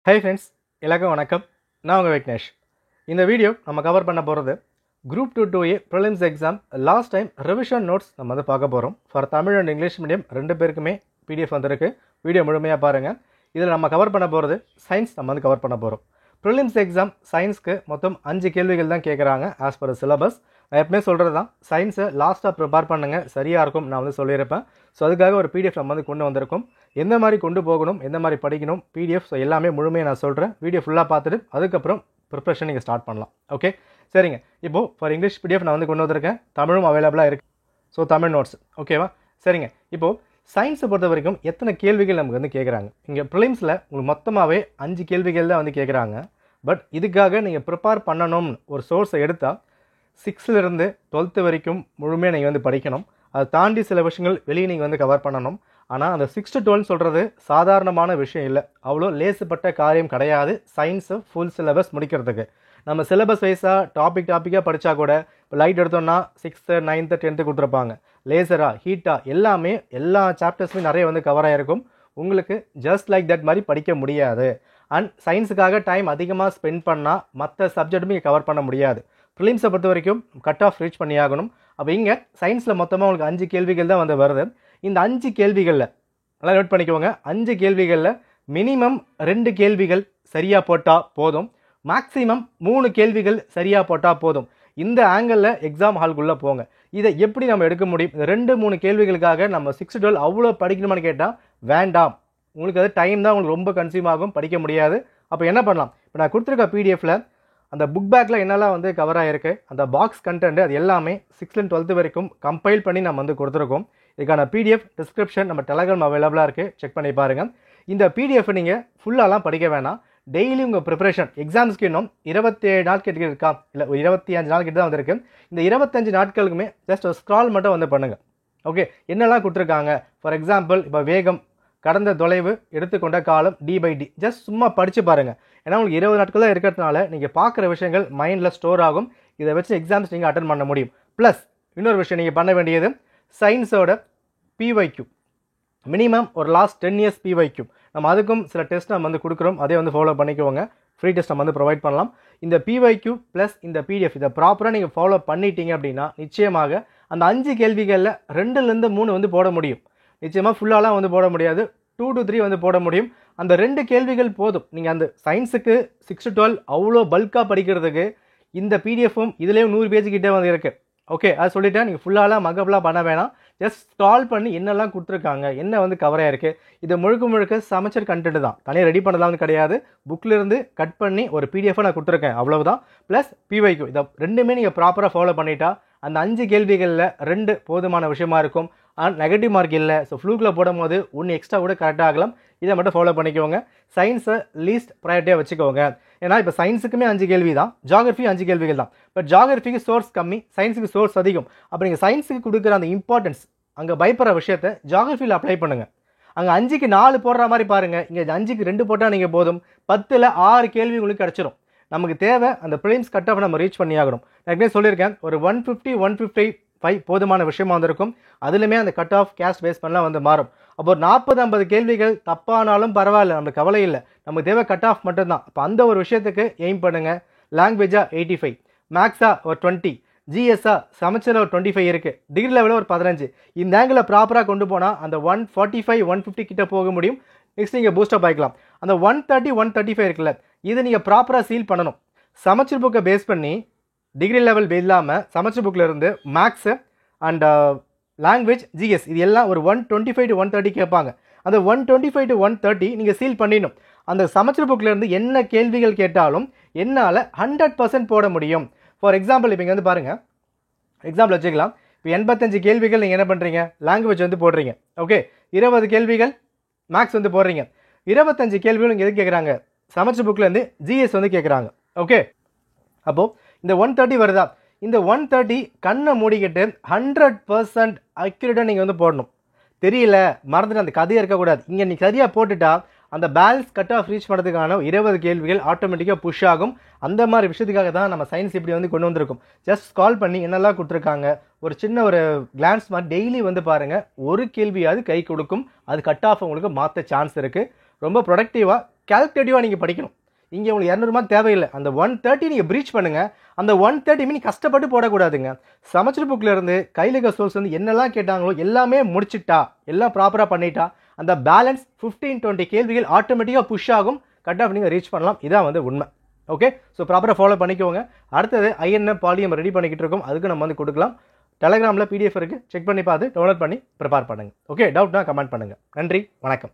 Hi friends, எல்லாருக்கும் வணக்கம். நான் உங்கள் விக்னேஷ். இந்த வீடியோ நம்ம கவர் பண்ண போகிறது Group 2A Prelims exam last time revision notes நம்ம வந்து பார்க்க போகிறோம். For Tamil and English medium ரெண்டு பேருக்குமே பிடிஎஃப் வந்திருக்கு. வீடியோ முழுமையாக பாருங்கள். இதில் நம்ம கவர் பண்ண போகிறது சயின்ஸ் நம்ம வந்து கவர் பண்ண போகிறோம். ப்ரிலிம்ஸ் எக்ஸாம் சயின்ஸ்க்கு மொத்தம் 5 கேள்விகள் தான் கேட்குறாங்க ஆஸ் பர் சிலபஸ். நான் எப்பவுமே சொல்கிறது தான், சயின்ஸை லாஸ்ட்டாக ப்ரிப்பேர் பண்ணுங்கள், சரியாக இருக்கும் நான் வந்து சொல்லியிருப்பேன். ஸோ அதுக்காக ஒரு பிடிஎஃப் நம்ம வந்து கொண்டு வந்திருக்கோம். எந்த மாதிரி கொண்டு போகணும், எந்த மாதிரி படிக்கணும், பிடிஎஃப் ஸோ எல்லாமே முழுமையாக நான் சொல்கிறேன். வீடியோ ஃபுல்லாக பார்த்துட்டு அதுக்கப்புறம் ப்ரிப்ரேஷன் நீங்கள் ஸ்டார்ட் பண்ணலாம். ஓகே, சரிங்க. இப்போது ஃபார் இங்கிலீஷ் பிடிஎஃப் நான் வந்து கொண்டு வந்திருக்கேன், தமிழும் அவைலபிளாக இருக்குது. ஸோ தமிழ் நோட்ஸ் ஓகேவா? சரிங்க. இப்போது சயின்ஸை பொறுத்த வரைக்கும் எத்தனை கேள்விகள் நமக்கு வந்து கேட்குறாங்க. இங்கே ப்ரிலிம்ஸில் உங்களுக்கு மொத்தமாகவே 5 கேள்விகள் தான் வந்து கேட்குறாங்க. பட் இதுக்காக நீங்கள் ப்ரிப்பேர் பண்ணணும்னு ஒரு சோர்ஸை எடுத்தால் 6லேருந்து 12th வரைக்கும் முழுமையாக நீங்கள் வந்து படிக்கணும். அதை தாண்டி சில விஷயங்கள் வெளியே நீங்கள் வந்து கவர் பண்ணணும். ஆனால் அந்த 6 to 12 சொல்கிறது சாதாரணமான விஷயம் இல்லை, அவ்வளோ லேசுப்பட்ட காரியம் கிடையாது. சயின்ஸு ஃபுல் சிலபஸ் முடிக்கிறதுக்கு நம்ம சிலபஸ் வைஸாக டாப்பிக்காக படித்தா கூட, இப்போ லைட் எடுத்தோம்னா 6th 9th 10th கொடுத்துருப்பாங்க. லேசராக ஹீட்டாக எல்லாமே எல்லா சாப்டர்ஸுமே நிறைய வந்து கவர் ஆகிருக்கும். உங்களுக்கு ஜஸ்ட் லைக் தட் மாதிரி படிக்க முடியாது. அண்ட் சயின்ஸுக்காக டைம் அதிகமாக ஸ்பெண்ட் பண்ணால் மற்ற சப்ஜெக்ட்டுமே கவர் பண்ண முடியாது. ப்ரிலிம்ஸை பொறுத்த வரைக்கும் கட் ஆஃப் ரீச் பண்ணி ஆகணும். அப்போ இங்கே சயின்ஸில் மொத்தமாக உங்களுக்கு 5 கேள்விகள் தான் வந்து வருது. இந்த 5 கேள்விகளில் நல்லா நோட் பண்ணிக்கோங்க, 5 கேள்விகளில் மினிமம் 2 கேள்விகள் சரியாக போட்டால் போதும், மேக்ஸிமம் 3 கேள்விகள் சரியாக போட்டால் போதும். இந்த ஆங்கிளில் எக்ஸாம் ஹால்குள்ளே போங்க. இதை எப்படி நம்ம எடுக்க முடியும்? இந்த 2-3 கேள்விகளுக்காக நம்ம 6 to 12 அவ்வளோ படிக்கணுமான்னு கேட்டால் வேண்டாம். உங்களுக்கு அது டைம் தான் உங்களுக்கு ரொம்ப கன்சியூம் ஆகும், படிக்க முடியாது. அப்போ என்ன பண்ணலாம்? இப்போ நான் கொடுத்துருக்க பிடிஎஃப்பில் அந்த புக் பேக்கில் என்னெல்லாம் வந்து கவர் ஆகிருக்கு, அந்த பாக்ஸ் கண்டென்ட் அது எல்லாமே 6th to 12th வரைக்கும் கம்பைல் பண்ணி நம்ம வந்து கொடுத்துருக்கோம். இதுக்கான பிடிஎஃப் டிஸ்கிரிப்ஷன் நம்ம டெலகிராம் அவைலபிளாக இருக்குது, செக் பண்ணி பாருங்கள். இந்த பிடிஎஃப் நீங்கள் ஃபுல்லாலாம் படிக்க வேணாம். டெய்லி உங்கள் ப்ரிப்பரேஷன் எக்ஸாம்ஸ்க்கு இன்னும் 27 நாள் கிட்ட இருக்கா, இல்லை 25 நாள் கிட்ட தான் வந்திருக்கு. இந்த 25 நாட்களுக்குமே ஜஸ்ட் ஒரு ஸ்க்ரால் மட்டும் வந்து பண்ணுங்கள். ஓகே, என்னெல்லாம் கொடுத்துருக்காங்க? ஃபார் எக்ஸாம்பிள் இப்போ வேகம், கடந்த தொலைவு, எடுத்துக்கொண்ட காலம், d/d ஜஸ்ட் சும்மா படித்து பாருங்கள். ஏன்னா உங்களுக்கு 20 நாட்கள் தான் இருக்கிறதுனால நீங்கள் பார்க்குற விஷயங்கள் மைண்டில் ஸ்டோர் ஆகும். இதை வச்சு எக்ஸாம்ஸ் நீங்கள் அட்டன் பண்ண முடியும். ப்ளஸ் இன்னொரு விஷயம் நீங்கள் பண்ண வேண்டியது, சயின்ஸோட பிஒய்க்யூ மினிமம் ஒரு லாஸ்ட் 10 years பிஒய்க்யூ நம்ம அதுக்கும் சில டெஸ்ட் நம்ம வந்து கொடுக்குறோம், அதே வந்து ஃபாலோ பண்ணிக்கோங்க. ஃப்ரீ டெஸ்ட் நம்ம வந்து ப்ரொவைட் பண்ணலாம். இந்த பிஒய்க்யூ ப்ளஸ் இந்த பிடிஎஃப் இதை ப்ராப்பராக நீங்கள் ஃபாலோ பண்ணிட்டீங்க அப்படின்னா நிச்சயமாக அந்த 5 கேள்விகளில் 2லேருந்து 3 வந்து போட முடியும். நிச்சயமாக ஃபுல்லாலாம் வந்து போட முடியாது, 2 to 3 வந்து போட முடியும். அந்த 2 கேள்விகள் போதும். நீங்கள் அந்த சயின்ஸுக்கு 6 to 12 அவ்வளோ பல்காக படிக்கிறதுக்கு இந்த பிடிஎஃப்பும் இதுலேயும் 100 பேஜ் கிட்டே வந்து இருக்குது. ஓகே, அது சொல்லிவிட்டேன். நீங்கள் ஃபுல்லாலாம் மகப்லாம் பண்ண வேணாம். ஜஸ்ட் ஸ்க்ரால் பண்ணி என்னெல்லாம் கொடுத்துருக்காங்க, என்ன வந்து கவர் ஆகிருக்கு, இது முழுக்க சமைச்சர் கண்டென்ட் தான், தனியாக ரெடி பண்ணலாம் வந்து கிடையாது. புக்கிலிருந்து கட் பண்ணி ஒரு பிடிஎஃபாக நான் கொடுத்துருக்கேன், அவ்வளவுதான். ப்ளஸ் பிஒய்க்யூ இதை ரெண்டுமே நீங்கள் ப்ராப்பராக ஃபாலோ பண்ணிட்டா அந்த 5 கேள்விகளில் 2 போதுமான விஷயமா இருக்கும். அண்ட் நெகட்டிவ் மார்க் இல்லை. ஸோ ஃப்ளூக்கில் போடும் போது 1 எக்ஸ்ட்ரா கூட கரெக்டாக ஆகலாம். இதை மட்டும் ஃபாலோ பண்ணிக்கோங்க. சயின்ஸை லீஸ்ட் ப்ரையாரிட்டியாக வச்சுக்கோங்க. ஏன்னா இப்போ சயின்ஸுக்குமே 5 கேள்வி தான், ஜாகிரஃபி 5 கேள்விகள் தான். பட் ஜாகிரஃபிக்கு சோர்ஸ் கம்மி, சயின்ஸுக்கு சோர்ஸ் அதிகம். அப்போ நீங்கள் சயின்ஸுக்கு கொடுக்குற அந்த இம்பார்ட்டன்ஸ், அங்கே பயப்படுற விஷயத்தை ஜாகிரஃபியில் அப்ளை பண்ணுங்கள். அங்கே 5க்கு 4 போடுற மாதிரி பாருங்கள், இங்கே 5க்கு 2 போட்டால் நீங்கள் போதும். 10ல் 6 கேள்வி உங்களுக்கு கிடச்சிரும். நமக்கு தேவை அந்த ப்ரிலிம்ஸ் கட் ஆஃப் நம்ம ரீச் பண்ணி ஆகணும். நான் ஏற்கனவே சொல்லியிருக்கேன், ஒரு 150-155 போதுமான விஷயமா வந்திருக்கும். அதுலேயுமே அந்த கட் ஆஃப் கேஸ்ட் பேஸ் பண்ணலாம் வந்து மாறும். அப்போ ஒரு 40-50 கேள்விகள் தப்பானாலும் பரவாயில்ல, நம்மளுக்கு கவலை இல்லை. நமக்கு தேவை கட் ஆஃப் மட்டும்தான். அப்போ அந்த ஒரு விஷயத்துக்கு எய்ம் பண்ணுங்கள். லாங்குவேஜாக 85, மேக்ஸாக ஒரு 20, ஜிஎஸ்ஸாக சமைச்சரில் ஒரு 25 இருக்குது, டிகிரி லெவலில் ஒரு 15. இந்த ஆங்கிளில் ப்ராப்பராக கொண்டு போனால் அந்த 145-150 கிட்ட போக முடியும். நெக்ஸ்ட் நீங்கள் பூஸ்டப் ஆகிக்கலாம். அந்த 130-135 இருக்குல்ல, இதை நீங்கள் ப்ராப்பராக சீல் பண்ணணும். சமைச்சர் புக்கை பேஸ் பண்ணி டிகிரி லெவல் இல்லாமல் சமைச்சர் புக்கில் இருந்து மேக்ஸு அண்ட் லாங்குவேஜ், ஜிஎஸ் இது எல்லாம் ஒரு 125-130 கேட்பாங்க. அந்த 125-130 நீங்கள் சீல் பண்ணிடணும். அந்த சமைச்சர் புக்கில் இருந்து என்ன கேள்விகள் கேட்டாலும் என்னால் 100% போட முடியும். ஃபார் எக்ஸாம்பிள் இப்போ இங்கே வந்து பாருங்கள், எக்ஸாம்பிள் வச்சுக்கலாம். இப்போ 85 கேள்விகள் நீங்கள் என்ன பண்ணுறீங்க, லாங்குவேஜ் வந்து போடுறீங்க. ஓகே, 20 கேள்விகள் மேக்ஸ் வந்து போடுறீங்க. 25 கேள்விகள் இங்கே எது கேட்குறாங்க, சமைச்சர் புக்கிலேருந்து ஜிஎஸ் வந்து கேட்குறாங்க. ஓகே, அப்போது இந்த 130 வருதா, இந்த 130 கண்ணை மூடிக்கிட்டு 100% அக்யூரேட்டாக நீங்கள் வந்து போடணும். தெரியல, மறந்துட்டு அந்த கதையாக இருக்கக்கூடாது. இங்கே நீங்கள் சரியாக போட்டுட்டா அந்த பேலன்ஸ் கட் ஆஃப் ரீச் பண்ணுறதுக்கான 20 கேள்விகள் ஆட்டோமேட்டிக்காக புஷ் ஆகும். அந்த மாதிரி விஷயத்துக்காக தான் நம்ம சயின்ஸ் இப்படி வந்து கொண்டு வந்திருக்கோம். ஜஸ்ட் கால் பண்ணி என்னெல்லாம் கொடுத்துருக்காங்க ஒரு சின்ன ஒரு கிளான்ஸ் மாதிரி டெய்லி வந்து பாருங்கள். ஒரு கேள்வியாவது கை கொடுக்கும், அது கட் ஆஃப் உங்களுக்கு மாற்ற சான்ஸ் இருக்குது. ரொம்ப ப்ரொடக்டிவாக கால்குலேட்டிவாக நீங்கள் படிக்கணும். இங்கே உங்களுக்கு 200 மார்க் தேவையில்லை. அந்த 130 நீங்கள் ப்ரீச் பண்ணுங்கள். அந்த 130 மீன் கஷ்டப்பட்டு போடக்கூடாதுங்க. சமச்சீர் புக்கில் இருந்து கைலிக சோர்ஸ் வந்து என்னெல்லாம் கேட்டாங்களோ எல்லாமே முடிச்சிட்டா, எல்லாம் ப்ராப்பராக பண்ணிட்டா, அந்த பேலன்ஸ் 15-20 கேள்விகள் ஆட்டோமேட்டிக்காக புஷ் ஆகும். கட் ஆஃப் நீங்கள் ரீச் பண்ணலாம். இதான் வந்து உண்மை. ஓகே, ஸோ ப்ராப்பராக ஃபாலோ பண்ணிக்கோங்க. அடுத்தது ஐஎன்எம் பாலியம் ரெடி பண்ணிக்கிட்டு இருக்கோம். அதுக்கு நம்ம வந்து கொடுக்கலாம். டெலகிராமில் பிடிஎஃப் இருக்குது, செக் பண்ணி பார்த்து டவுன்லோட் பண்ணி ப்ரிப்பேர் பண்ணுங்கள். ஓகே, டவுட்னா கமெண்ட் பண்ணுங்கள். நன்றி, வணக்கம்.